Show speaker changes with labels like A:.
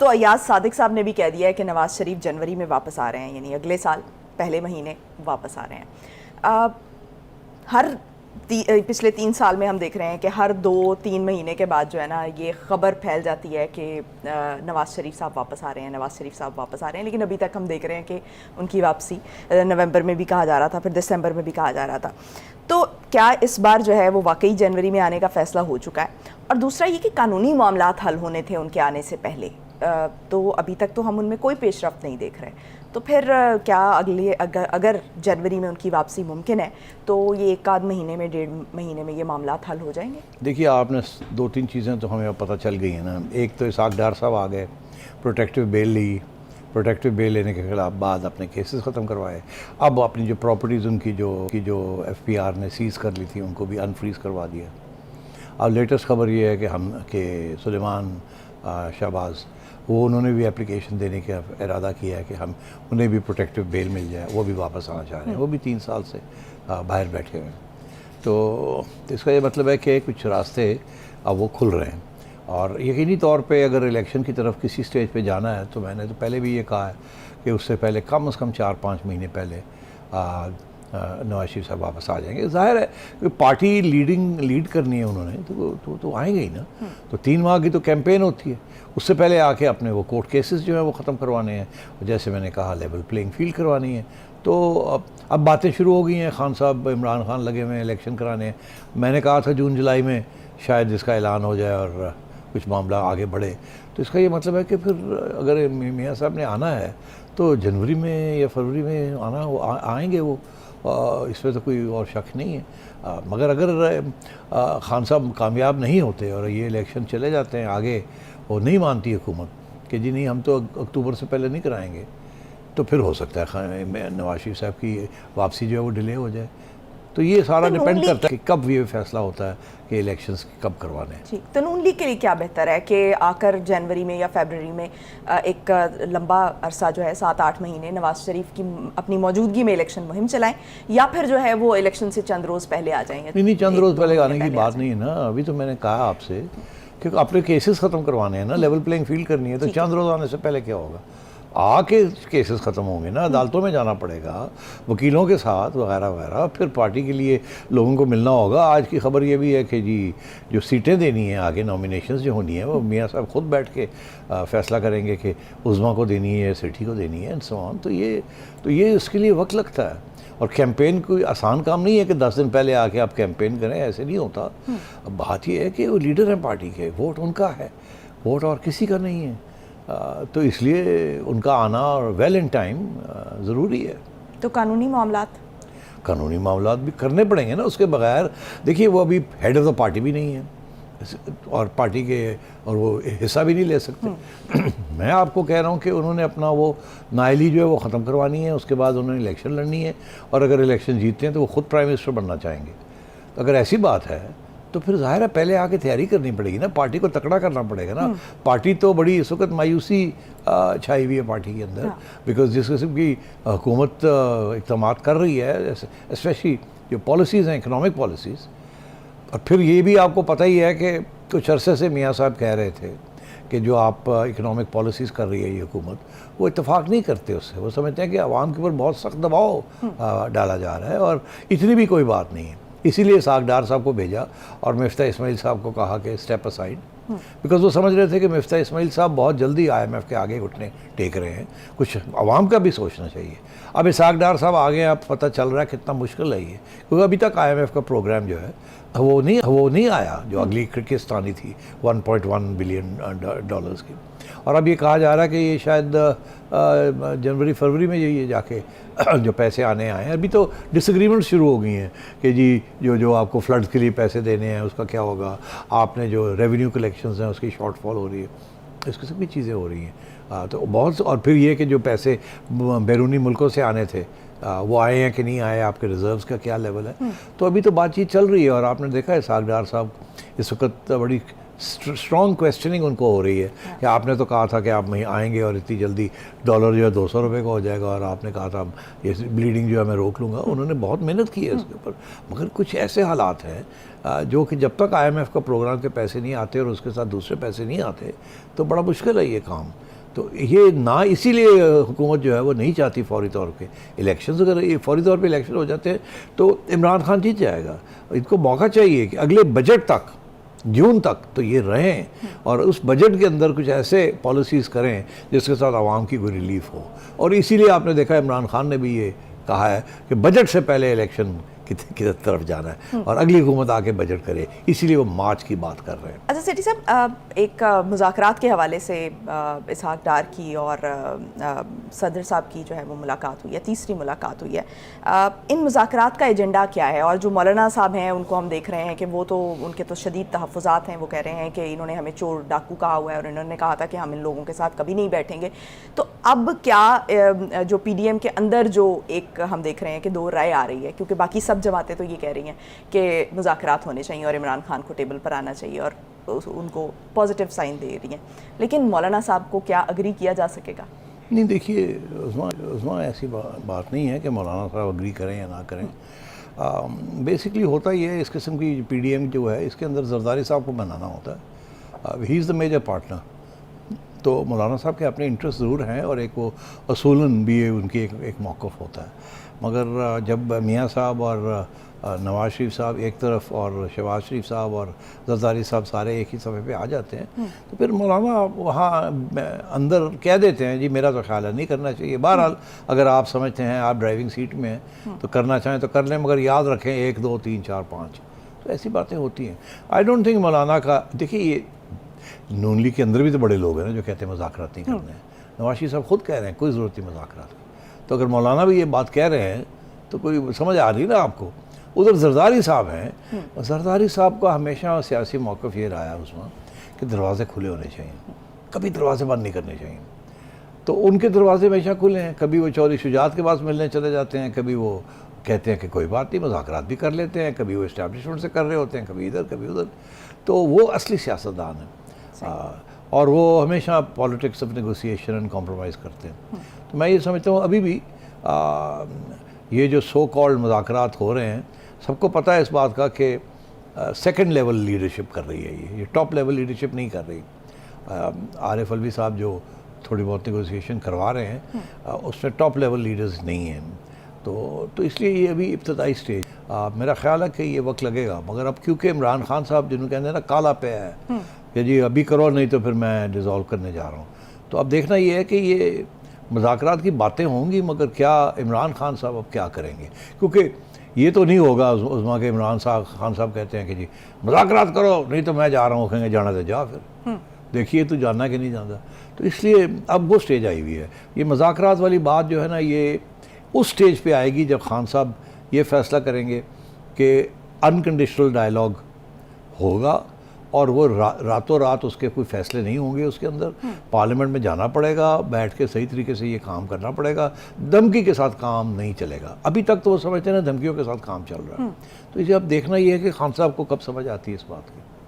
A: तो अयाज सादिक साहब ने भी कह दिया है कि नवाज शरीफ जनवरी में वापस आ रहे हैं, यानी अगले साल पहले महीने वापस आ रहे हैं। पिछले 3 साल में हम देख रहे हैं कि हर 2-3 महीने के बाद जो है ना ये ख़बर फैल जाती है कि नवाज़ शरीफ साहब वापस आ रहे हैं, नवाज़ शरीफ साहब वापस आ रहे हैं। लेकिन अभी तक हम देख रहे हैं कि उनकी वापसी नवंबर में भी कहा जा रहा था, फिर दिसंबर में भी कहा जा रहा था। तो क्या इस बार जो है वो वाकई जनवरी में आने का फ़ैसला हो चुका है? और दूसरा ये कि कानूनी मामलात हल होने थे उनके आने से पहले, तो अभी तक तो हम उनमें कोई पेशरफ्त नहीं देख रहे। तो फिर क्या अगर जनवरी में उनकी वापसी मुमकिन है तो ये 1 आध महीने में 1.5 महीने में ये मामलात हल हो जाएंगे?
B: देखिए, आपने 2-3 चीज़ें तो हमें पता चल गई हैं ना। एक तो इसाक डार साहब आ गए, प्रोटेक्टिव बेल ली, प्रोटेक्टिव बेल लेने के खिलाफ बाद अपने केसेस ख़त्म करवाए। अब अपनी जो प्रॉपर्टीज़ उनकी जो FPR ने सीज़ कर ली थी उनको भी अनफ्रीज़ करवा दिया। अब लेटेस्ट खबर ये है कि सुलेमान शहबाज वो उन्होंने भी एप्लीकेशन देने का इरादा किया है कि हम उन्हें भी प्रोटेक्टिव बेल मिल जाए, वो भी वापस आना चाह रहे हैं। वो भी 3 साल से बाहर बैठे हुए हैं। तो इसका ये मतलब है कि कुछ रास्ते अब वो खुल रहे हैं। और यकीनी तौर पे अगर इलेक्शन की तरफ किसी स्टेज पे जाना है तो मैंने तो पहले भी ये कहा है कि उससे पहले कम से कम 4-5 महीने पहले नवाज शरीफ साहब वापस आ जाएंगे। जाहिर है कि पार्टी लीड करनी है उन्होंने तो आएंगे ही ना। तो 3 माह की तो कैंपेन होती है, उससे पहले आके अपने वो कोर्ट केसेस जो है वो ख़त्म करवाने हैं, जैसे मैंने कहा लेवल प्लेइंग फील्ड करवानी है। तो अब बातें शुरू हो गई हैं। खान साहब, इमरान खान लगे हुए हैं इलेक्शन कराने हैं। मैंने कहा था जून जुलाई में शायद इसका ऐलान हो जाए और कुछ मामला आगे बढ़े। तो इसका ये मतलब है कि फिर अगर मियाँ साहब ने आना है तो जनवरी में या फरवरी में आएंगे वो, इसमें तो कोई और शक नहीं है। मगर अगर खान साहब कामयाब नहीं होते और ये इलेक्शन चले जाते हैं आगे, वो नहीं मानती हुकूमत कि जी नहीं हम तो अक्टूबर से पहले नहीं कराएंगे, तो फिर हो सकता है नवाज शरीफ साहब की वापसी जो है वो डिले हो जाए। तो ये सारा डिपेंड करता है कि कब ये फैसला होता है कि इलेक्शंस कब करवाने हैं।
A: ठीक, तो नून लीग के लिए क्या बेहतर है कि आकर जनवरी में या फरवरी में एक लंबा अरसा जो है 7-8 महीने नवाज शरीफ की अपनी मौजूदगी में इलेक्शन मुहिम चलाएं, या फिर जो है वो इलेक्शन से चंद रोज़ पहले आ जाएंगे?
B: नहीं, चंद रोज़ पहले आने की बात नहीं है ना। अभी तो मैंने कहा आपसे कि अपने केसेस ख़त्म करवाने हैं ना, लेवल प्लेइंग फील्ड करनी है। तो चंद रोज़ आने से पहले क्या होगा? आके केसेस ख़त्म होंगे ना, अदालतों में जाना पड़ेगा वकीलों के साथ वगैरह वगैरह, फिर पार्टी के लिए लोगों को मिलना होगा। आज की खबर ये भी है कि जी जो सीटें देनी है आगे, नॉमिनेशंस जो होनी है वो मियाँ साहब खुद बैठ के फ़ैसला करेंगे कि उज़्मा को देनी है, सिटी को देनी है एंड सो ऑन। तो ये उसके लिए वक्त लगता है। और कैंपेन कोई आसान काम नहीं है कि 10 दिन पहले आके आप कैंपेन करें, ऐसे नहीं होता। अब बात यह है कि वो लीडर हैं पार्टी के, वोट उनका है, वोट और किसी का नहीं है। तो इसलिए उनका आना और वेल इन टाइम ज़रूरी है।
A: तो कानूनी मामलात
B: भी करने पड़ेंगे ना, उसके बगैर देखिए वो अभी हेड ऑफ़ द पार्टी भी नहीं है और पार्टी के और वो हिस्सा भी नहीं ले सकते। मैं आपको कह रहा हूँ कि उन्होंने अपना वो नाअहली जो है वो ख़त्म करवानी है, उसके बाद उन्होंने इलेक्शन लड़नी है और अगर इलेक्शन जीतते हैं तो वो खुद प्राइम मिनिस्टर बनना चाहेंगे। तो अगर ऐसी बात है तो फिर जाहिर है पहले आके तैयारी करनी पड़ेगी ना, पार्टी को तकड़ा करना पड़ेगा ना। पार्टी तो बड़ी इस वक्त मायूसी छाई हुई है पार्टी के अंदर, बिकॉज जिस किस्म की हुकूमत इक़दाम कर रही है, स्पेशली जो पॉलिसीज़ हैं, इकनॉमिक पॉलिसीज़। और फिर ये भी आपको पता ही है कि कुछ अरसे से मियाँ साहब कह रहे थे कि जो आप इकनॉमिक पॉलिसीज़ कर रही है ये हुकूमत, वो इत्तेफाक नहीं करते उससे। वो समझते हैं कि आवाम के ऊपर बहुत सख्त दबाव डाला जा रहा है और इतनी भी कोई बात नहीं है। इसीलिए इसाक डार साहब को भेजा और मिफ्ता इस्माइल साहब को कहा कि स्टेप असाइड, बिकॉज वो समझ रहे थे कि मिफ्ता इस्माइल साहब बहुत जल्दी IMF के आगे घुटने टेक रहे हैं। कुछ आवाम का भी सोचना चाहिए। अब इसाक डार साहब आगे, अब पता चल रहा है कितना मुश्किल है ये, क्योंकि अभी तक IMF का प्रोग्राम जो है वो नहीं आया, जो अगली किस्तानी थी 1.1 बिलियन डॉलर्स की। और अब ये कहा जा रहा है कि ये शायद जनवरी फरवरी में ये जाके जो पैसे आने आए हैं। अभी तो डिसएग्रीमेंट शुरू हो गई हैं कि जी जो आपको फ्लड्स के लिए पैसे देने हैं उसका क्या होगा, आपने जो रेवेन्यू कलेक्शंस हैं उसकी शॉर्टफॉल हो रही है, इस किस्म की चीज़ें हो रही हैं। तो बहुत, और फिर ये कि जो पैसे बैरूनी मुल्कों से आने थे वो आए हैं कि नहीं आए, आपके रिजर्व्स का क्या लेवल है। तो अभी तो बातचीत चल रही है और आपने देखा है इसाक डार साहब इस वक्त बड़ी स्ट्रॉन्ग क्वेश्चनिंग उनको हो रही है कि आपने तो कहा था कि आप वहीं आएंगे और इतनी जल्दी डॉलर जो है 200 रुपये का हो जाएगा और आपने कहा था ये ब्लीडिंग जो है मैं रोक लूँगा। उन्होंने बहुत मेहनत की है इसके ऊपर, मगर कुछ ऐसे हालात हैं जो कि जब तक IMF का प्रोग्राम के पैसे नहीं आते और उसके साथ दूसरे पैसे नहीं आते तो बड़ा मुश्किल है ये काम। तो ये ना, इसीलिए हुकूमत जो है वो नहीं चाहती फौरी तौर पे इलेक्शन। अगर ये फौरी तौर पे इलेक्शन हो जाते हैं तो इमरान खान जीत जाएगा। इनको मौका चाहिए कि अगले बजट तक, जून तक तो ये रहें और उस बजट के अंदर कुछ ऐसे पॉलिसीज़ करें जिसके साथ आवाम की कोई रिलीफ हो। और इसीलिए आपने देखा इमरान खान ने भी ये कहा है कि बजट से पहले इलेक्शन की तरफ जाना है और अगली हुकूमत आके बजट करे, इसीलिए वो मार्च की बात कर रहे हैं।
A: अच्छा सेठी साहब, एक मुज़ाकरात के हवाले से इसहाक डार की और सदर साहब की जो है वो मुलाकात हुई है, तीसरी मुलाकात हुई है। इन मुज़ाकरात का एजेंडा क्या है? और जो मौलाना साहब हैं उनको हम देख रहे हैं कि वो तो, उनके तो शदीद तहफ़्फ़ुज़ात हैं। वो कह रहे हैं कि इन्होंने हमें चोर डाकू कहा हुआ है और इन्होंने कहा था कि हम इन लोगों के साथ कभी नहीं बैठेंगे। तो अब क्या जो PDM के अंदर जो एक हम देख रहे हैं कि दो राय आ रही है, क्योंकि बाकी सब जमातें तो ये कह रही हैं कि मुज़ाकरात होने चाहिए और इमरान खान को टेबल पर आना चाहिए और उनको पॉजिटिव साइन दे रही हैं, लेकिन मौलाना साहब को क्या अग्री किया जा सकेगा?
B: नहीं, देखिए उस्मा ऐसी बात नहीं है कि मौलाना साहब अग्री करें या ना करें। बेसिकली होता ही है इस किस्म की PDM जो है, इसके अंदर जरदारी साहब को बनाना होता है। He is the major partner. तो मौलाना साहब के अपने इंटरेस्ट ज़रूर हैं और एक वो असूलन भी उनकी एक मौक़िफ़ होता है। मगर जब मियाँ साहब और नवाज़ शरीफ साहब एक तरफ और शहबाज शरीफ साहब और जरदारी साहब सारे एक ही सफ़े पे आ जाते हैं तो फिर मौलाना वहाँ अंदर कह देते हैं जी मेरा तो ख्याल है नहीं करना चाहिए। बहरहाल अगर आप समझते हैं, आप ड्राइविंग सीट में हैं तो करना चाहें तो कर लें, मगर याद रखें 1 2 3 4 5, तो ऐसी बातें होती हैं। आई डोंट थिंक मौलाना का, देखिए ये नून लीग के अंदर भी तो बड़े लोग हैं ना जो कहते हैं मुज़ाकरात नहीं करने हैं। नवाज़ शरीफ साहब खुद कह रहे हैं कोई ज़रूरत नहीं मुज़ाकरात की। तो अगर मौलाना भी ये बात कह रहे हैं तो कोई समझ आ रही ना आपको। उधर जरदारी साहब हैं, जरदारी साहब का हमेशा सियासी मौक़िफ़ ये रहा है उसमें कि दरवाज़े खुले होने चाहिए, कभी दरवाज़े बंद नहीं करने चाहिए। तो उनके दरवाजे हमेशा खुले हैं। कभी वो चौधरी शुजात के पास मिलने चले जाते हैं, कभी वो कहते हैं कि कोई बात नहीं मुज़ाकरात भी कर लेते हैं, कभी वो इस्टेब्लिशमेंट से कर रहे होते हैं, कभी इधर कभी उधर। तो वो असली सियासतदान है और वो हमेशा politics of negotiation and compromise करते हैं। तो मैं ये समझता हूँ अभी भी ये जो सो कॉल्ड मुज़ाकरात हो रहे हैं, सबको पता है इस बात का कि सेकंड लेवल लीडरशिप कर रही है ये टॉप लेवल लीडरशिप नहीं कर रही। आरिफ अलवी साहब जो थोड़ी बहुत नेगोशिएशन करवा रहे हैं उसमें टॉप लेवल लीडर्स नहीं हैं। तो इसलिए ये अभी इब्तदाई स्टेज, मेरा ख्याल है कि ये वक्त लगेगा। मगर अब क्योंकि इमरान खान साहब जिन्होंने कहते हैं ना काला पे है कि जी अभी करो नहीं तो फिर मैं डिज़ोल्व करने जा रहा हूँ, तो अब देखना ये है कि ये मुज़ाकरात की बातें होंगी मगर क्या इमरान खान साहब अब क्या करेंगे। क्योंकि ये तो नहीं होगा उस्मा के इमरान खान साहब कहते हैं कि जी मुज़ाकरात करो नहीं तो मैं जा रहा हूँ, कहेंगे जाना तो जा, फिर देखिए तो जाना कि नहीं जाना। तो इसलिए अब वो स्टेज आई हुई है। ये मुज़ाकरात वाली बात जो है ना, ये उस स्टेज पे आएगी जब खान साहब ये फ़ैसला करेंगे कि अनकंडीशनल डायलॉग होगा और वो रातों रात उसके कोई फ़ैसले नहीं होंगे। उसके अंदर पार्लियामेंट में जाना पड़ेगा, बैठ के सही तरीके से ये काम करना पड़ेगा। धमकी के साथ काम नहीं चलेगा। अभी तक तो वो समझते हैं ना धमकियों के साथ काम चल रहा है। तो इसे अब देखना ये है कि खान साहब को कब समझ आती है इस बात की।